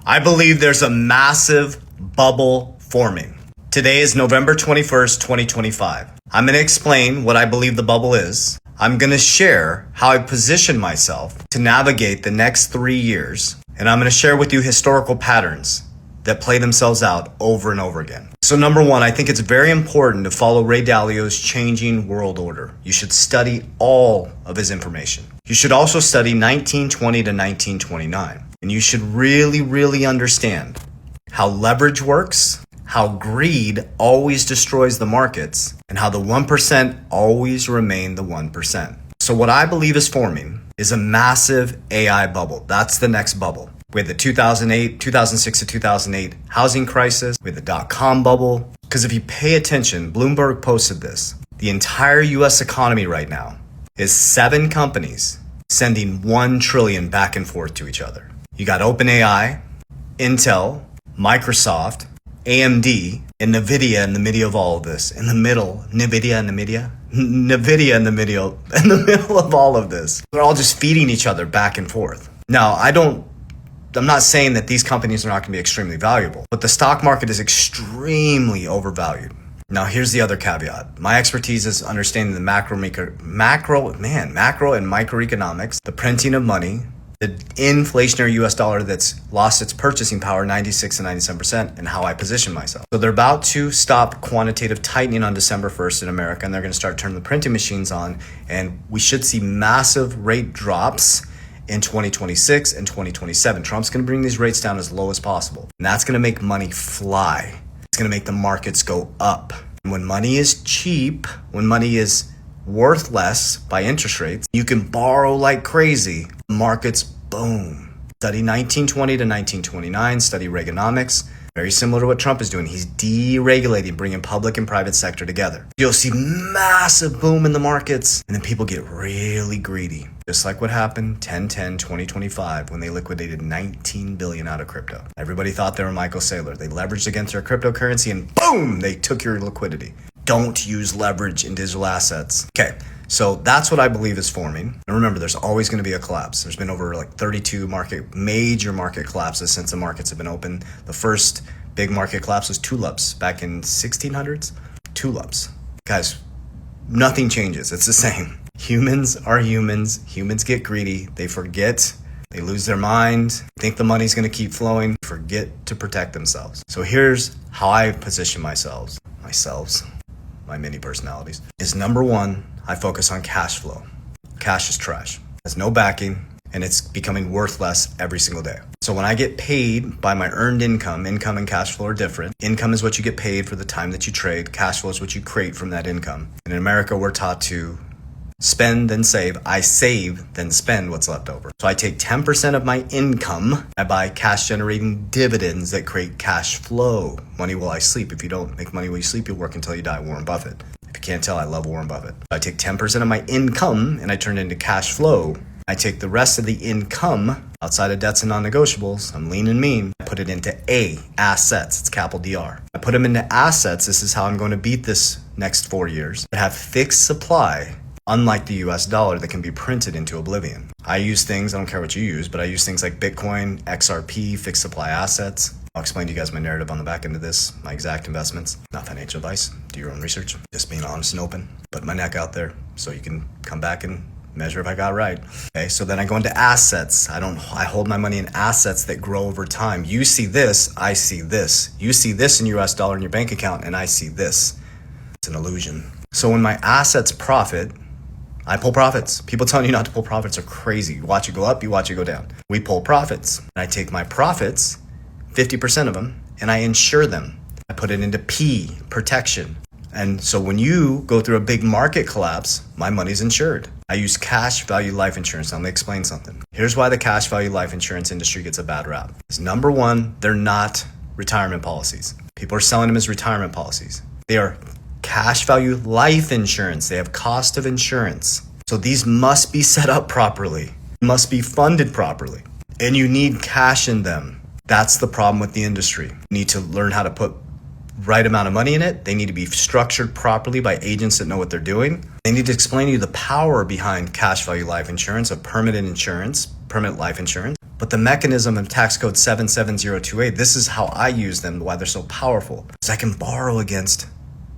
I believe there's a massive bubble forming. Today is November 21st, 2025. I'm going to explain what I believe the bubble is. I'm going to share how I position myself to navigate the next 3 years. And I'm going to share with you historical patterns that play themselves out over and over again. So number one, I think it's very important to follow Ray Dalio's changing world order. You should study all of his information. You should also study 1920 to 1929. And you should really understand how leverage works, how greed always destroys the markets, and how the 1% always remain the 1%. So what I believe is forming is a massive AI bubble. That's the next bubble. We had the 2006 to 2008 housing crisis. We had the dot-com bubble. Because if you pay attention, Bloomberg posted this. The entire US economy right now is 7 companies sending 1 trillion back and forth to each other. You got OpenAI, Intel, Microsoft, AMD, and NVIDIA in the middle of all of this. In the middle, NVIDIA in the middle of all of this. They're all just feeding each other back and forth. Now, I'm not saying that these companies are not going to be extremely valuable, but the stock market is extremely overvalued. Now, here's the other caveat. My expertise is understanding the macro and microeconomics, the printing of money, the inflationary US dollar that's lost its purchasing power 96 to 97%, and how I position myself. So they're about to stop quantitative tightening on December 1st in America, and they're going to start turning the printing machines on, and we should see massive rate drops in 2026 and 2027. Trump's going to bring these rates down as low as possible, and that's going to make money fly. It's going to make the markets go up. And when money is cheap, when money is worth less by interest rates, you can borrow like crazy. Markets boom. Study 1920 to 1929, study Reaganomics. Very similar to what Trump is doing. He's deregulating, bringing public and private sector together. You'll see massive boom in the markets, and then people get really greedy. Just like what happened 2025 when they liquidated 19 billion out of crypto. Everybody thought they were Michael Saylor. They leveraged against their cryptocurrency and boom, they took your liquidity. Don't use leverage in digital assets. Okay, so that's what I believe is forming. And remember, there's always going to be a collapse. There's been over 32 major market collapses since the markets have been open. The first big market collapse was tulips back in 1600s. Tulips. Guys, nothing changes. It's the same. Humans are humans. Humans get greedy. They forget. They lose their mind, think the money's going to keep flowing, forget to protect themselves. So here's how I position myself. My mini personalities, is number one, I focus on cash flow. Cash is trash. There's no backing, and it's becoming worth less every single day. So when I get paid by my earned income and cash flow are different. Income is what you get paid for the time that you trade. Cash flow is what you create from that income. And in America, we're taught to spend, then save. I save, then spend what's left over. So I take 10% of my income. I buy cash generating dividends that create cash flow. Money while I sleep. If you don't make money while you sleep, you'll work until you die. Warren Buffett. If you can't tell, I love Warren Buffett. I take 10% of my income and I turn it into cash flow. I take the rest of the income outside of debts and non-negotiables. I'm lean and mean. I put it into assets. It's capital DR. I put them into assets. This is how I'm going to beat this next 4 years. I have fixed supply. Unlike the US dollar that can be printed into oblivion. I use things, I don't care what you use, but I use things like Bitcoin, XRP, fixed supply assets. I'll explain to you guys my narrative on the back end of this, my exact investments. Not financial advice, do your own research. Just being honest and open. Put my neck out there so you can come back and measure if I got it right. Okay, so then I go into assets. I hold my money in assets that grow over time. You see this, I see this. You see this in US dollar in your bank account, and I see this. It's an illusion. So when my assets profit, I pull profits. People telling you not to pull profits are crazy. You watch it go up, you watch it go down. We pull profits. And I take my profits, 50% of them, and I insure them. I put it into P, protection. And so when you go through a big market collapse, my money's insured. I use cash value life insurance. Now, let me explain something. Here's why the cash value life insurance industry gets a bad rap. Is number one, they're not retirement policies. People are selling them as retirement policies. They are cash value life insurance. They have cost of insurance. So these must be set up properly, must be funded properly, and you need cash in them. That's the problem with the industry. You need to learn how to put right amount of money in it. They need to be structured properly by agents that know what they're doing. They need to explain to you the power behind cash value life insurance, of permanent life insurance. But the mechanism of tax code 77028, this is how I use them, why they're so powerful. Is I can borrow against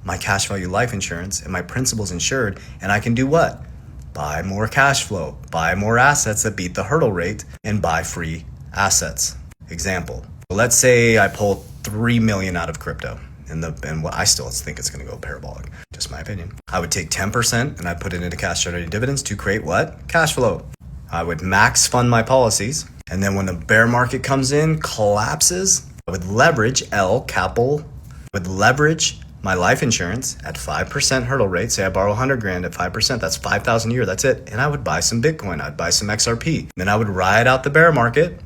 my cash value life insurance and my principal's insured, and I can do what? Buy more cash flow, buy more assets that beat the hurdle rate, and buy free assets. Example, let's say I pull 3 million out of crypto, and what I still think it's going to go parabolic, just my opinion. I would take 10% and I put it into cash generating dividends to create what? Cash flow. I would max fund my policies, and then when the bear market comes in, collapses, I would leverage would leverage my life insurance at 5% hurdle rate. Say I borrow 100 grand at 5%, that's 5,000 a year, that's it. And I would buy some Bitcoin, I'd buy some XRP. Then I would ride out the bear market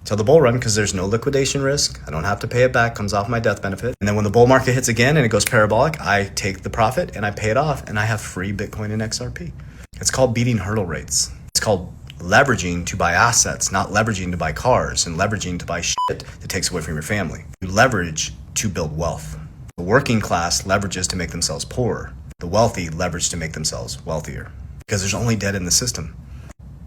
till the bull run, because there's no liquidation risk. I don't have to pay it back, comes off my death benefit. And then when the bull market hits again and it goes parabolic, I take the profit and I pay it off, and I have free Bitcoin and XRP. It's called beating hurdle rates. It's called leveraging to buy assets, not leveraging to buy cars and leveraging to buy shit that takes away from your family. You leverage to build wealth. The working class leverages to make themselves poorer. The wealthy leverage to make themselves wealthier, because there's only debt in the system.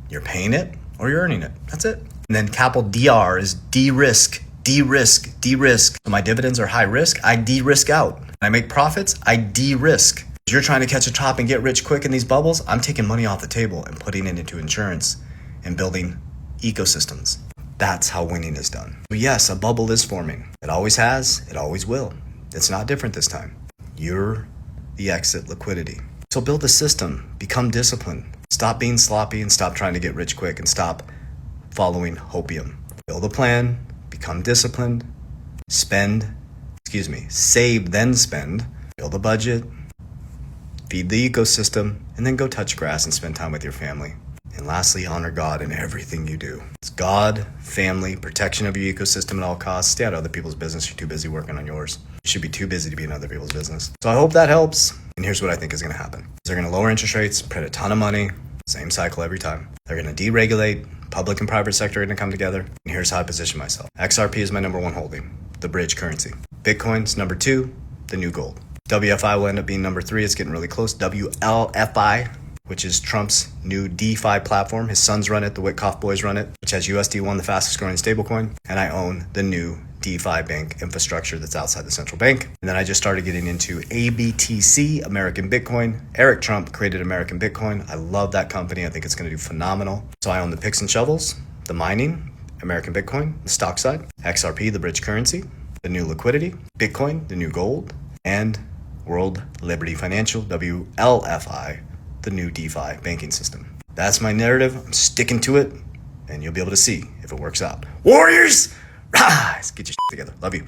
You're paying it or you're earning it. That's it. And then capital DR is de-risk, de-risk, de-risk. So my dividends are high risk, I de-risk out. When I make profits, I de-risk. If you're trying to catch a top and get rich quick in these bubbles, I'm taking money off the table and putting it into insurance and building ecosystems. That's how winning is done. But yes, a bubble is forming. It always has, it always will. It's not different this time. You're the exit liquidity. So build a system, become disciplined. Stop being sloppy and stop trying to get rich quick, and stop following hopium. Build a plan, become disciplined, save then spend, build a budget, feed the ecosystem, and then go touch grass and spend time with your family. And lastly, honor God in everything you do. It's God, family, protection of your ecosystem at all costs. Stay out of other people's business. You're too busy working on yours. You should be too busy to be in other people's business. So I hope that helps. And here's what I think is going to happen. They're going to lower interest rates, print a ton of money, same cycle every time. They're going to deregulate. Public and private sector are going to come together. And here's how I position myself. XRP is my number one holding, the bridge currency. Bitcoin's number 2, the new gold. WFI will end up being number 3. It's getting really close. WLFI, which is Trump's new DeFi platform. His sons run it, the Witkoff boys run it, which has USD1, the fastest growing stablecoin. And I own the new DeFi bank infrastructure that's outside the central bank. And then I just started getting into ABTC, American Bitcoin. Eric Trump created American Bitcoin. I love that company. I think it's going to do phenomenal. So I own the picks and shovels, the mining, American Bitcoin, the stock side, XRP, the bridge currency, the new liquidity, Bitcoin, the new gold, and World Liberty Financial, WLFI, the new DeFi banking system. That's my narrative. I'm sticking to it, and you'll be able to see if it works out. Warriors, rise! Get your shit together. Love you.